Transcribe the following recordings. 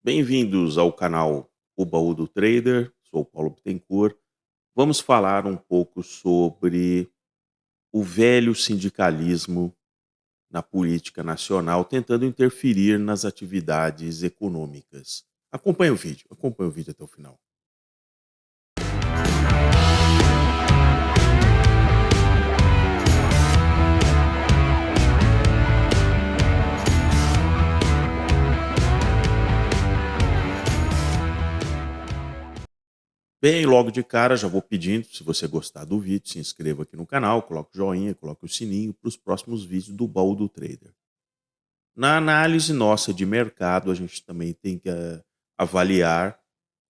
Bem-vindos ao canal O Baú do Trader. Sou o Paulo Bittencourt. Vamos falar um pouco sobre o velho sindicalismo na política nacional, tentando interferir nas atividades econômicas. Acompanhe o vídeo até o final. Bem, logo de cara já vou pedindo, se você gostar do vídeo, se inscreva aqui no canal, coloque o joinha, coloque o sininho para os próximos vídeos do Baú do Trader. Na análise nossa de mercado, a gente também tem que avaliar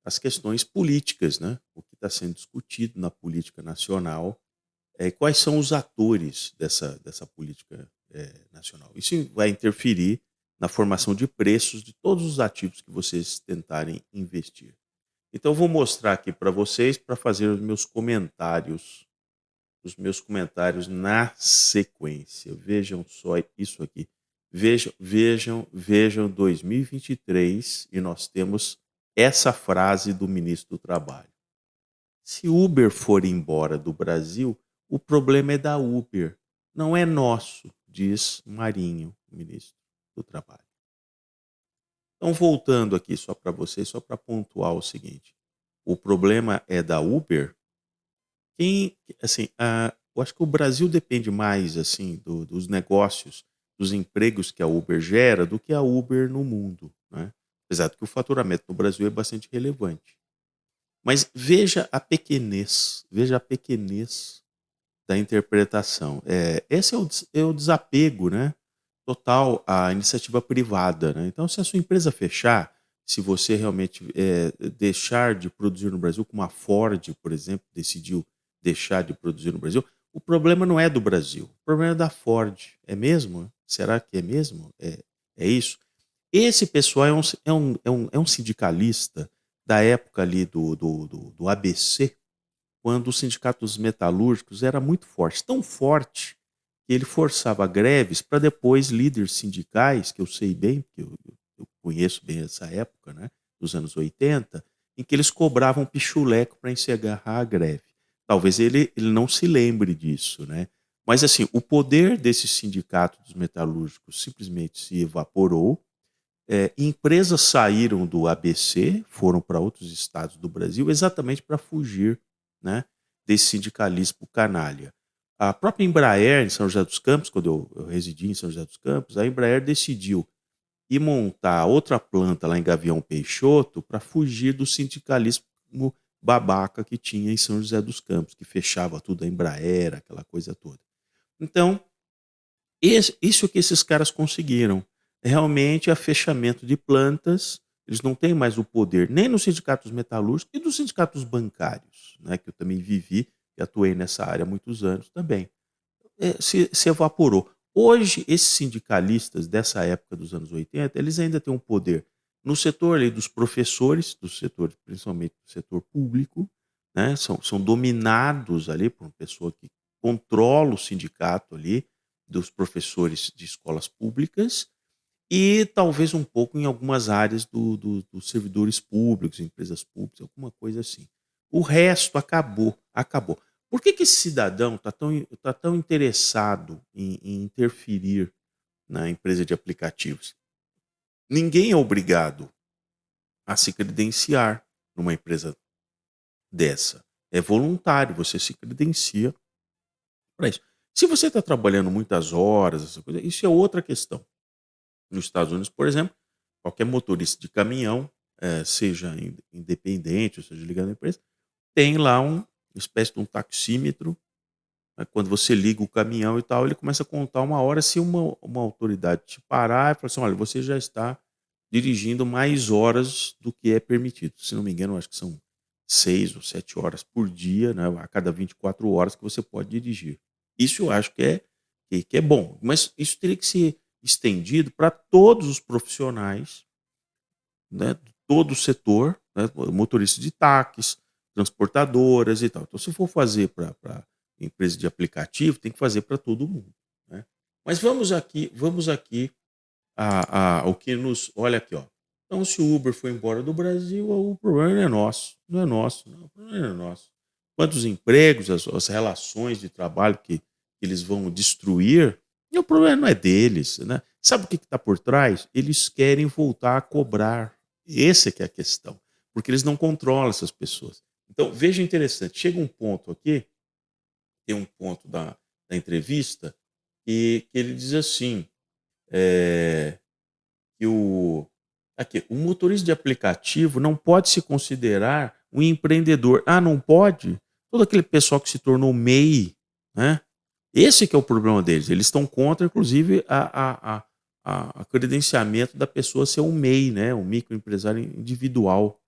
as questões políticas, né? O que está sendo discutido na política nacional, quais são os atores dessa política nacional. Isso vai interferir na formação de preços de todos os ativos que vocês tentarem investir. Então, eu vou mostrar aqui para vocês para fazer os meus comentários na sequência. Vejam só isso aqui. Vejam 2023 e nós temos essa frase do ministro do Trabalho. Se Uber for embora do Brasil, o problema é da Uber, não é nosso, diz Marinho, ministro do Trabalho. Então, voltando aqui só para vocês, só para pontuar o seguinte: o problema é da Uber. Assim, eu acho que o Brasil depende mais, assim, dos negócios, dos empregos que a Uber gera, do que a Uber no mundo, né. Apesar de que o faturamento no Brasil é bastante relevante. Mas veja a pequenez da interpretação. Esse é o desapego, né, total à iniciativa privada, né. Então, se a sua empresa fechar, se você realmente, deixar de produzir no Brasil, como a Ford, por exemplo, decidiu deixar de produzir no Brasil, o problema não é do Brasil, o problema é da Ford. É mesmo? Será que é mesmo? É isso? Esse pessoal é um sindicalista da época ali do ABC, quando o sindicato dos metalúrgicos era muito forte, tão forte que ele forçava greves para depois líderes sindicais, que eu sei bem, porque eu conheço bem essa época, né, dos anos 80, em que eles cobravam pichuleco para encerrar a greve. Talvez ele não se lembre disso, né, mas assim, o poder desse sindicato dos metalúrgicos simplesmente se evaporou. Empresas saíram do ABC, foram para outros estados do Brasil, exatamente para fugir, né, desse sindicalismo canalha. A própria Embraer, em São José dos Campos, quando eu residi em São José dos Campos, a Embraer decidiu ir montar outra planta lá em Gavião Peixoto para fugir do sindicalismo babaca que tinha em São José dos Campos, que fechava tudo a Embraer, aquela coisa toda. Então, isso que esses caras conseguiram. Realmente é fechamento de plantas, eles não têm mais o poder nem nos sindicatos metalúrgicos e dos sindicatos bancários, né, que eu também vivi e atuei nessa área há muitos anos também. Se evaporou. Hoje, esses sindicalistas dessa época dos anos 80, eles ainda têm um poder no setor ali dos professores, do setor, principalmente do setor público, né, são dominados ali por uma pessoa que controla o sindicato ali, dos professores de escolas públicas, e talvez um pouco em algumas áreas dos servidores públicos, empresas públicas, alguma coisa assim. O resto acabou. Por que esse cidadão está tão interessado em interferir na empresa de aplicativos? Ninguém é obrigado a se credenciar numa empresa dessa. É voluntário, você se credencia para isso. Se você está trabalhando muitas horas, essa coisa, isso é outra questão. Nos Estados Unidos, por exemplo, qualquer motorista de caminhão, seja independente, ou seja ligado à empresa, tem lá uma espécie de um taxímetro, né, quando você liga o caminhão e tal, ele começa a contar uma hora. Se uma autoridade te parar e falar assim: "Olha, você já está dirigindo mais horas do que é permitido". Se não me engano, eu acho que são 6 ou 7 horas por dia, né, a cada 24 horas que você pode dirigir. Isso eu acho que é bom, mas isso teria que ser estendido para todos os profissionais, né, de todo o setor, né, motoristas de táxis, transportadoras e tal. Então, se for fazer para empresa de aplicativo, tem que fazer para todo mundo, né. Mas vamos aqui ao que nos olha aqui, ó. Então, se o Uber foi embora do Brasil, o problema não é nosso. Não é nosso, não. O problema não é nosso. Quantos empregos, as relações de trabalho que eles vão destruir, e o problema não é deles, né? Sabe o que está por trás? Eles querem voltar a cobrar. Essa é que é a questão. Porque eles não controlam essas pessoas. Então, veja interessante. Chega um ponto aqui, tem um ponto da entrevista, que ele diz assim, é, que o motorista de aplicativo não pode se considerar um empreendedor. Ah, não pode? Todo aquele pessoal que se tornou MEI, né? Esse que é o problema deles. Eles estão contra, inclusive, a credenciamento da pessoa ser um MEI, né? Um microempresário individual.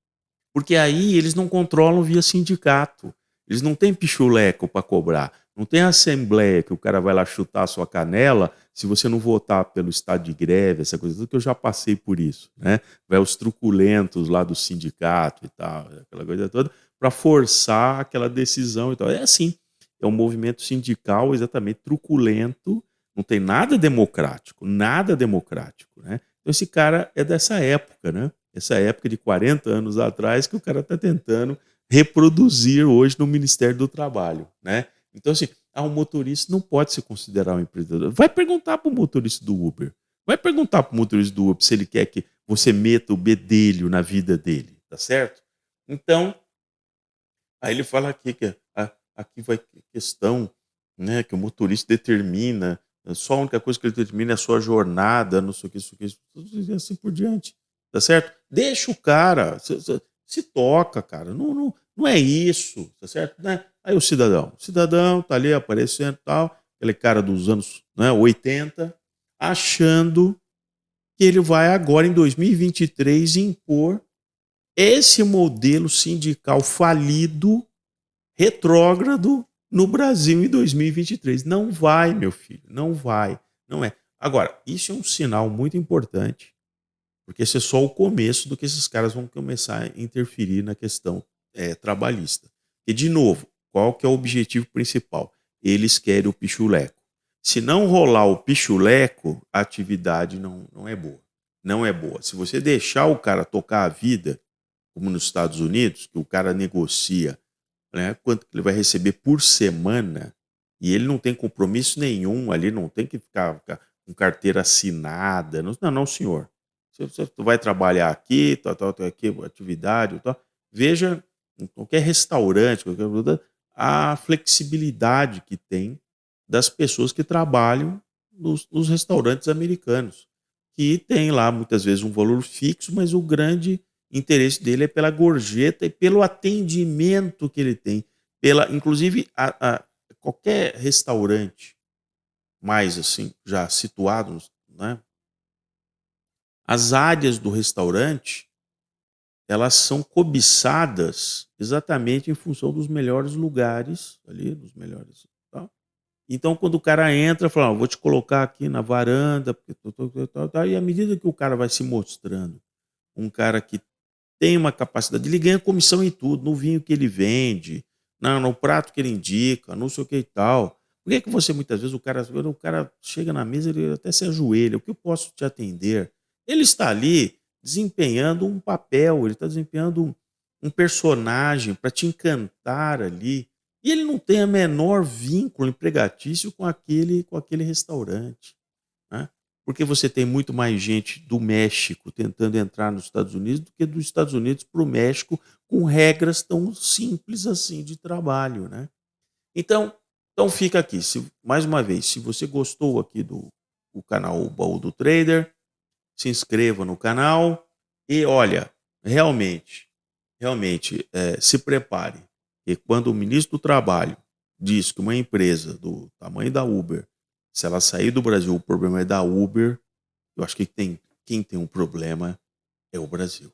Porque aí eles não controlam via sindicato. Eles não têm pichuleco para cobrar. Não tem assembleia que o cara vai lá chutar a sua canela se você não votar pelo estado de greve, essa coisa tudo, que eu já passei por isso, né? Vai os truculentos lá do sindicato e tal, aquela coisa toda, para forçar aquela decisão e tal. É assim, é um movimento sindical exatamente truculento, não tem nada democrático, né? Então esse cara é dessa época, né? Essa época de 40 anos atrás que o cara está tentando reproduzir hoje no Ministério do Trabalho, né? Então, assim, um motorista não pode se considerar um empreendedor. Vai perguntar para o motorista do Uber. Vai perguntar para o motorista do Uber se ele quer que você meta o bedelho na vida dele, tá certo? Então, aí ele fala aqui que aqui vai questão, né, que o motorista determina, só a única coisa que ele determina é a sua jornada, não sei o que, isso, e assim por diante, tá certo? Deixa o cara, se toca, cara, não é isso, tá certo? Né? Aí o cidadão tá ali aparecendo e tal, aquele cara dos anos, né, 80, achando que ele vai agora em 2023 impor esse modelo sindical falido, retrógrado no Brasil em 2023. Não vai, meu filho, não vai, não é. Agora, isso é um sinal muito importante, porque esse é só o começo do que esses caras vão começar a interferir na questão trabalhista. E, de novo, qual que é o objetivo principal? Eles querem o pichuleco. Se não rolar o pichuleco, a atividade não é boa. Não é boa. Se você deixar o cara tocar a vida, como nos Estados Unidos, que o cara negocia, né, quanto que ele vai receber por semana, e ele não tem compromisso nenhum ali, não tem que ficar com carteira assinada. Não, senhor. Você vai trabalhar aqui, tal, aqui, atividade, tal. Veja, em qualquer restaurante, a flexibilidade que tem das pessoas que trabalham nos restaurantes americanos, que tem lá muitas vezes um valor fixo, mas o grande interesse dele é pela gorjeta e pelo atendimento que ele tem. Inclusive, qualquer restaurante mais assim, já situado, né? As áreas do restaurante, elas são cobiçadas exatamente em função dos melhores lugares ali, dos melhores. Tal. Então, quando o cara entra, fala, vou te colocar aqui na varanda, porque tal, e à medida que o cara vai se mostrando um cara que tem uma capacidade, ele ganha comissão em tudo, no vinho que ele vende, no prato que ele indica, não sei o que e tal. Por que você muitas vezes o cara chega na mesa, ele até se ajoelha, o que eu posso te atender? Ele está ali desempenhando um papel, ele está desempenhando um personagem para te encantar ali. E ele não tem a menor vínculo empregatício com aquele restaurante, né? Porque você tem muito mais gente do México tentando entrar nos Estados Unidos do que dos Estados Unidos para o México com regras tão simples assim de trabalho, né? Então fica aqui, mais uma vez, se você gostou aqui do canal O Baú do Trader, se inscreva no canal e olha, realmente, se prepare, e quando o ministro do Trabalho diz que uma empresa do tamanho da Uber, se ela sair do Brasil, o problema é da Uber, eu acho que quem tem um problema é o Brasil.